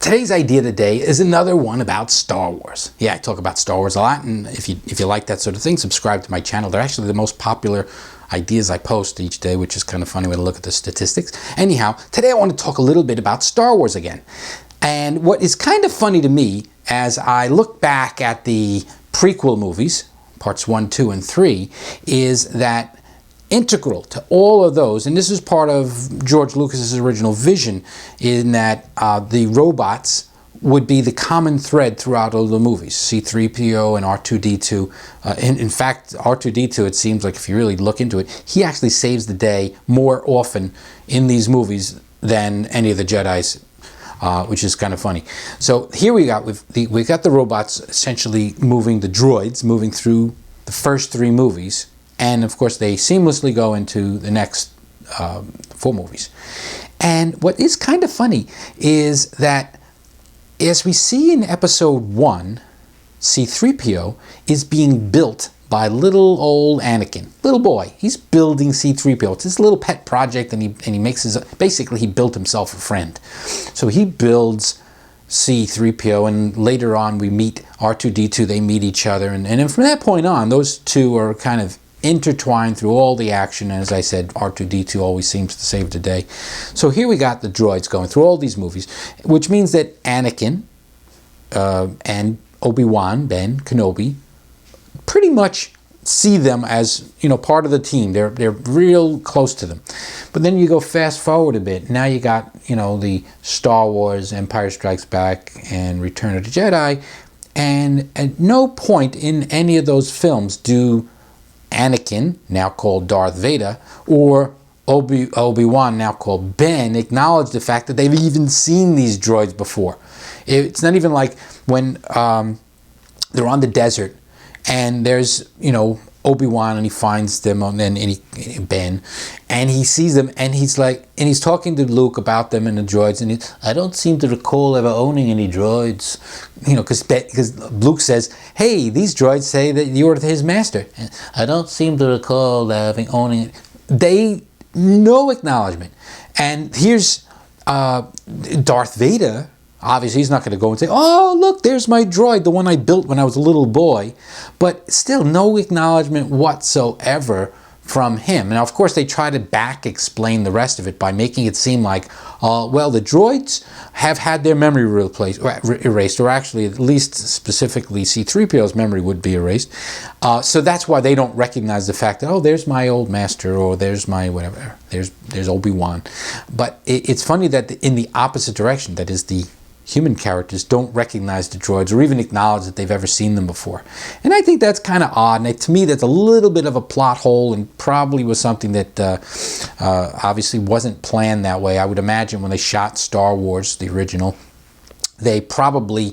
Today's idea of the day is another one about Star Wars. Yeah, I talk about Star Wars a lot, and if you like that sort of thing, subscribe to my channel. They're actually the most popular ideas I post each day, which is kind of funny way to look at the statistics. Anyhow, today I want to talk a little bit about Star Wars again. And what is kind of funny to me, as I look back at the prequel movies, parts 1, 2, and 3, is that integral to all of those, and this is part of George Lucas's original vision, in that the robots would be the common thread throughout all the movies. C-3PO and R2-D2. In fact, R2-D2, it seems like if you really look into it, he actually saves the day more often in these movies than any of the Jedis, which is kind of funny. So here we got the robots essentially moving, the droids moving through the first 3 movies. And of course, they seamlessly go into the next 4 movies. And what is kind of funny is that, as we see in episode 1, C-3PO is being built by little old Anakin, little boy. He's building C-3PO. It's his little pet project, and he makes basically he built himself a friend. So he builds C-3PO, and later on we meet R2-D2. They meet each other, and then from that point on, those two are kind of intertwined through all the action. And as I said, R2-D2 always seems to save the day. So here we got the droids going through all these movies, which means that Anakin and Obi-Wan, Ben Kenobi, pretty much see them as, you know, part of the team. They're real close to them. But then you go fast forward a bit. Now you got, you know, the Star Wars, Empire Strikes Back, and Return of the Jedi. And at no point in any of those films do Anakin, now called Darth Vader, or Obi-Wan, now called Ben, acknowledge the fact that they've even seen these droids before. It's not even like when they're on the desert and there's, you know, Obi-Wan, and he finds them, and Ben, and he sees them, and he's like, and he's talking to Luke about them and the droids, and I don't seem to recall ever owning any droids, you know, because Luke says, hey, these droids say that you're his master. And I don't seem to recall owning it. No acknowledgement. And here's Darth Vader. Obviously, he's not going to go and say, oh, look, there's my droid, the one I built when I was a little boy. But still, no acknowledgement whatsoever from him. Now, of course, they try to back-explain the rest of it by making it seem like, well, the droids have had their memory erased, or actually, at least specifically, C-3PO's memory would be erased. So that's why they don't recognize the fact that, oh, there's my old master, or there's my whatever, there's Obi-Wan. But it's funny that in the opposite direction, that is, the human characters don't recognize the droids or even acknowledge that they've ever seen them before. And I think that's kind of odd, and to me that's a little bit of a plot hole, and probably was something that obviously wasn't planned that way. I would imagine when they shot Star Wars, the original, they probably,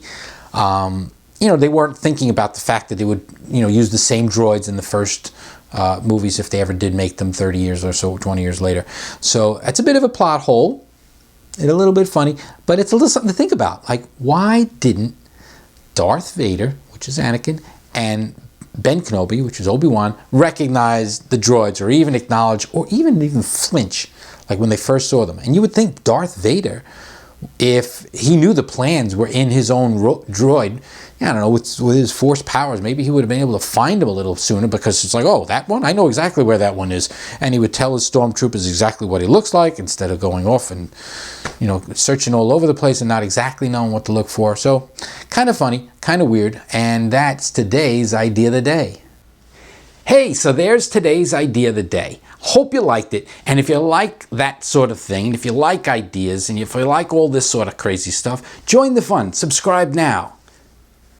you know, they weren't thinking about the fact that they would, you know, use the same droids in the first movies if they ever did make them 30 years or so, 20 years later. So it's a bit of a plot hole. It's a little bit funny, but it's a little something to think about. Like, why didn't Darth Vader, which is Anakin, and Ben Kenobi, which is Obi-Wan, recognize the droids, or even acknowledge, or even flinch, like when they first saw them? And you would think Darth Vader, if he knew the plans were in his own droid, I don't know, with his force powers, maybe he would have been able to find him a little sooner, because it's like, oh, that one? I know exactly where that one is. And he would tell his stormtroopers exactly what he looks like, instead of going off and, you know, searching all over the place and not exactly knowing what to look for. So, kind of funny, kind of weird, and that's today's idea of the day. Hey, so there's today's idea of the day. Hope you liked it, and if you like that sort of thing, if you like ideas, and if you like all this sort of crazy stuff, join the fun. Subscribe now.